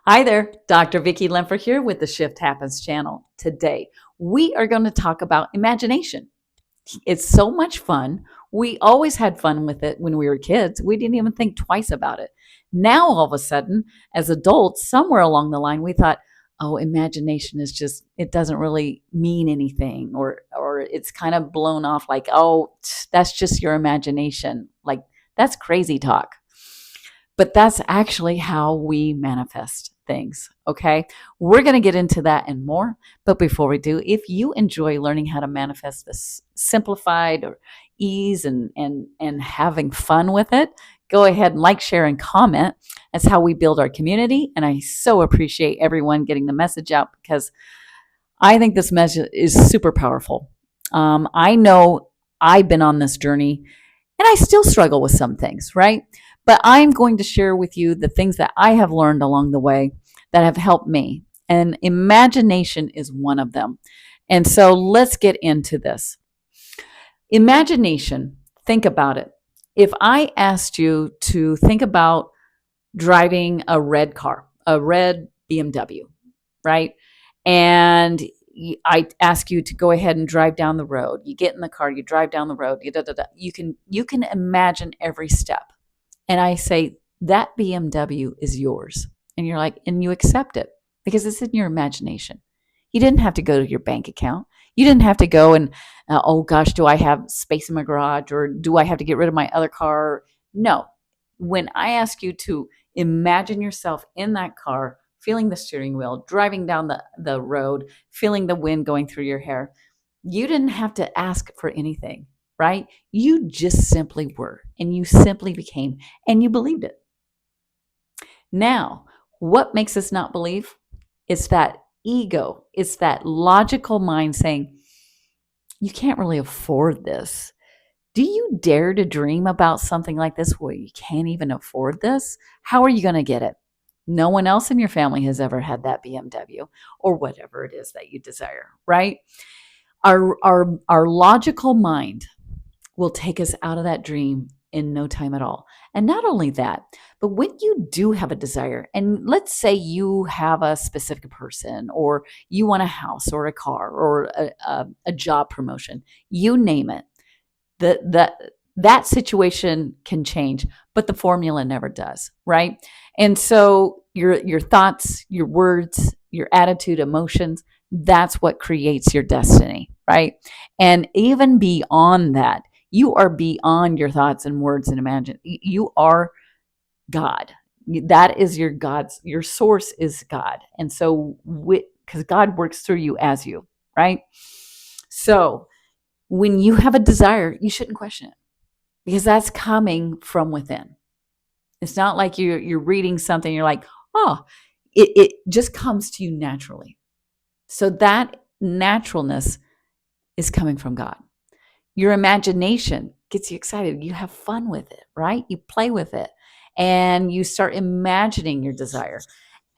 Hi there, Dr. Vicki Lemfer here with the Shift Happens channel. Today, we are going to talk about imagination. It's so much fun. We always had fun with it when we were kids. We didn't even think twice about it. Now, all of a sudden, as adults, somewhere along the line, we thought, oh, imagination is just, it doesn't really mean anything, or it's kind of blown off like, oh, that's just your imagination. Like, that's crazy talk. But that's actually how we manifest things. Okay. We're going to get into that and more. But before we do, if you enjoy learning how to manifest this simplified or ease and having fun with it, go ahead and like, share, and comment. That's how we build our community. And I so appreciate everyone getting the message out because I think this message is super powerful. I know I've been on this journey and I still struggle with some things, right? But I'm going to share with you the things that I have learned along the way that have helped me. And imagination is one of them. And so let's get into this. Imagination, think about it. If I asked you to think about driving a red car, a red BMW, right? And I ask you to go ahead and drive down the road. You get in the car, you drive down the road, you can imagine every step. And I say, that BMW is yours. And you're like, and you accept it because it's in your imagination. You didn't have to go to your bank account. You didn't have to go and, oh gosh, do I have space in my garage or do I have to get rid of my other car? No. When I ask you to imagine yourself in that car, feeling the steering wheel, driving down the road, feeling the wind going through your hair, you didn't have to ask for anything, right? You just simply were, and you simply became, and you believed it. Now, what makes us not believe? It's that ego. It's that logical mind saying, you can't really afford this. Do you dare to dream about something like this where you can't even afford this? How are you going to get it? No one else in your family has ever had that BMW or whatever it is that you desire, right? Our logical mind will take us out of that dream in no time at all. And not only that, but when you do have a desire, and let's say you have a specific person, or you want a house or a car or a job promotion, you name it, that situation can change, but the formula never does, right? And so your thoughts, your words, your attitude, emotions, that's what creates your destiny, right? And even beyond that, you are beyond your thoughts and words and imagine. You are God. That is your source is God. And so, because God works through you as you, right? So, when you have a desire, you shouldn't question it because that's coming from within. It's not like you're reading something, you're like, oh, it just comes to you naturally. So, that naturalness is coming from God. Your imagination gets you excited. You have fun with it, right? You play with it and you start imagining your desire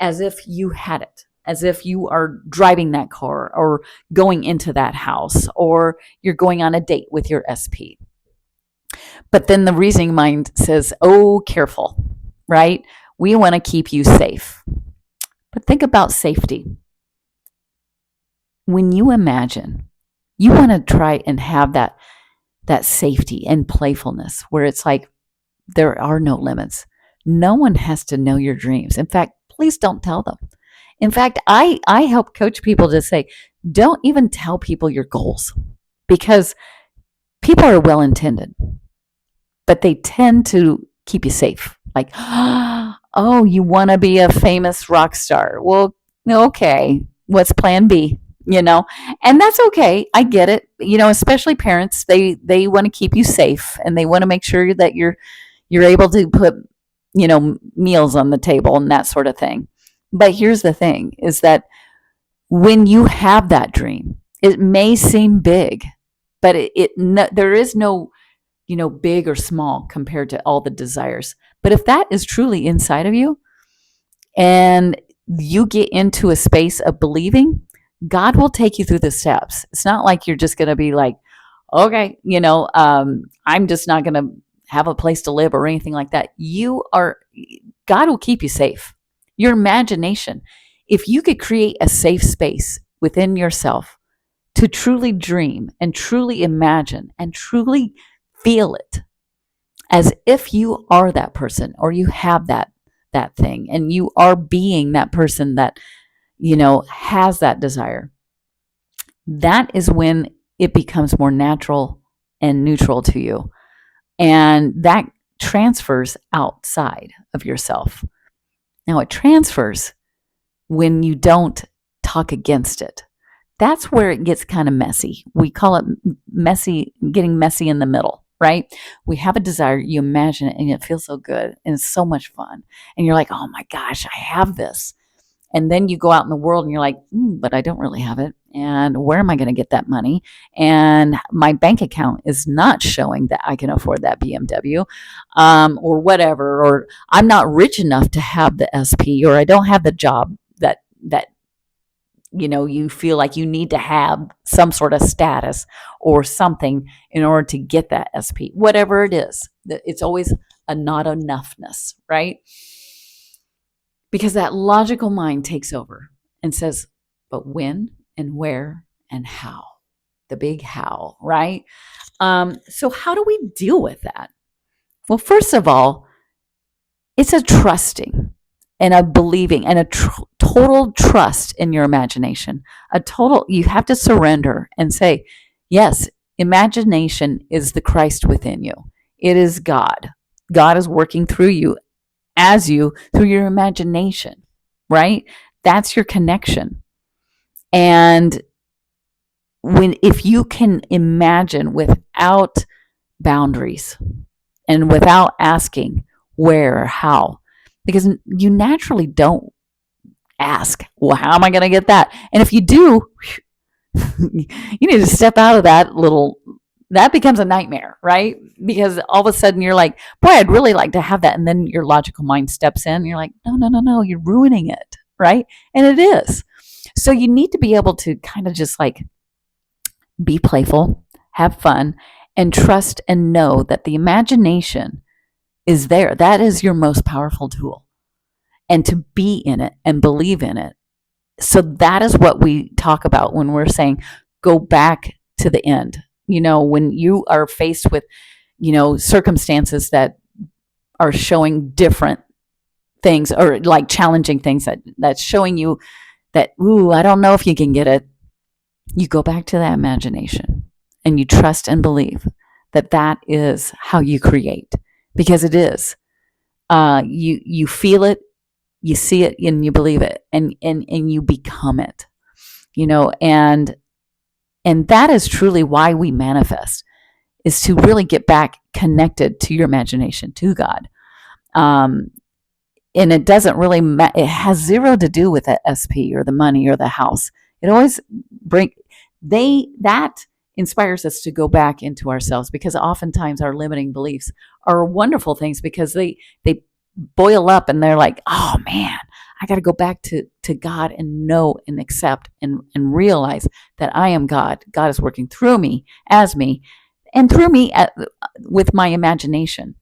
as if you had it, as if you are driving that car or going into that house or you're going on a date with your SP. But then the reasoning mind says, oh, careful, right? We want to keep you safe. But think about safety. When you imagine, you want to try and have that safety and playfulness where it's like there are no limits. No one has to know your dreams. In fact, please don't tell them. In fact, I help coach people to say, don't even tell people your goals because people are well intended, but they tend to keep you safe. Like, oh, you want to be a famous rock star. Well, okay, what's plan B? And that's okay. I get it. Especially parents, they want to keep you safe and they want to make sure that you're able to put, meals on the table and that sort of thing. But here's the thing is that when you have that dream, it may seem big, but there is no, big or small compared to all the desires. But if that is truly inside of you and you get into a space of believing, God will take you through the steps. It's not like you're just going to be like, okay, I'm just not going to have a place to live or anything like that. God will keep you safe. Your imagination. If you could create a safe space within yourself to truly dream and truly imagine and truly feel it as if you are that person, or you have that thing, and you are being that person that has that desire, that is when it becomes more natural and neutral to you. And that transfers outside of yourself. Now, it transfers when you don't talk against it. That's where it gets kind of messy. We call it messy, getting messy in the middle, right? We have a desire, you imagine it, and it feels so good, and it's so much fun. And you're like, oh my gosh, I have this. And then you go out in the world and you're like, but I don't really have it. And where am I going to get that money? And my bank account is not showing that I can afford that BMW, or whatever. Or I'm not rich enough to have the SP, or I don't have the job that you feel like you need to have some sort of status or something in order to get that SP. Whatever it is, it's always a not enoughness, right? Because that logical mind takes over and says, but when and where and how? The big how, right? So how do we deal with that? Well, first of all, it's a trusting and a believing and a total trust in your imagination. You have to surrender and say, yes, imagination is the Christ within you. It is God. God is working through you, as you, through your imagination, right? That's your connection. And if you can imagine without boundaries and without asking where or how, because you naturally don't ask, well, how am I going to get that? And if you do, you need to step out of that becomes a nightmare, right? Because all of a sudden you're like, boy, I'd really like to have that. And then your logical mind steps in and you're like, no, you're ruining it, right? And it is. So you need to be able to kind of just like be playful, have fun, and trust and know that the imagination is there. That is your most powerful tool. And to be in it and believe in it. So that is what we talk about when we're saying go back to the end. When you are faced with, circumstances that are showing different things, or like challenging things that's showing you that, I don't know if you can get it. You go back to that imagination and you trust and believe that that is how you create, because it is. You feel it, you see it, and you believe it, and you become it, and that is truly why we manifest, is to really get back connected to your imagination, to God. And it doesn't really it has zero to do with the SP or the money or the house. It always that inspires us to go back into ourselves, because oftentimes our limiting beliefs are wonderful things, because they boil up and they're like, oh man, I got to go back to God and know and accept and realize that I am God. God is working through me, as me, and through me with my imagination.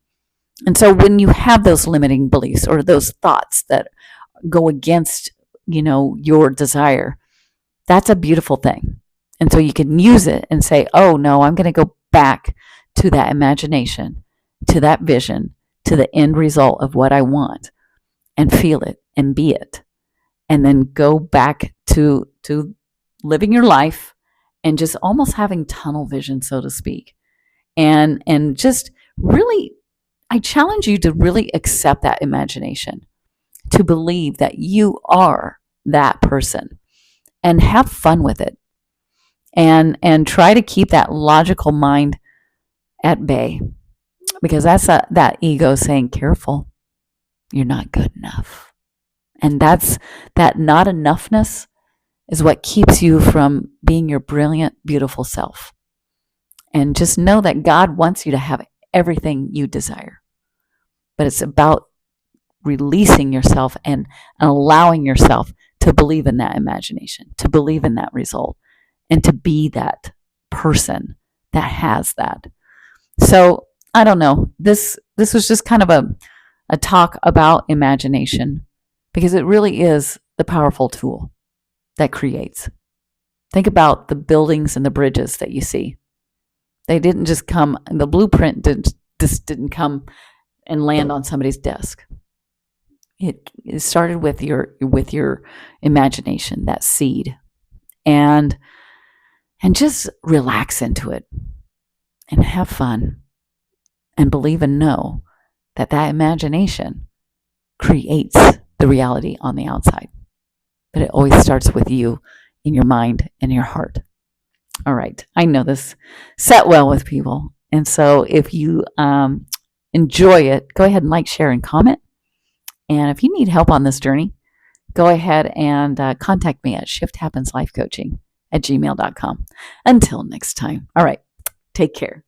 And so when you have those limiting beliefs or those thoughts that go against, your desire, that's a beautiful thing. And so you can use it and say, oh no, I'm going to go back to that imagination, to that vision, to the end result of what I want, and feel it and be it. And then go back to living your life and just almost having tunnel vision, so to speak. And just really, I challenge you to really accept that imagination, to believe that you are that person, and have fun with it. And try to keep that logical mind at bay, because that's that ego saying, careful, you're not good enough. And that not enoughness is what keeps you from being your brilliant, beautiful self. And just know that God wants you to have everything you desire. But it's about releasing yourself and allowing yourself to believe in that imagination, to believe in that result, and to be that person that has that. So I don't know. This was just kind of a talk about imagination, because it really is the powerful tool that creates. Think about the buildings and the bridges that you see. They didn't just come, the blueprint didn't come and land on somebody's desk. It started with your imagination, that seed, and just relax into it and have fun and believe and know that imagination creates the reality on the outside. But it always starts with you in your mind and your heart. All right. I know this sat well with people. And so if you enjoy it, go ahead and like, share, and comment. And if you need help on this journey, go ahead and contact me at shifthappenslifecoaching@gmail.com. Until next time. All right. Take care.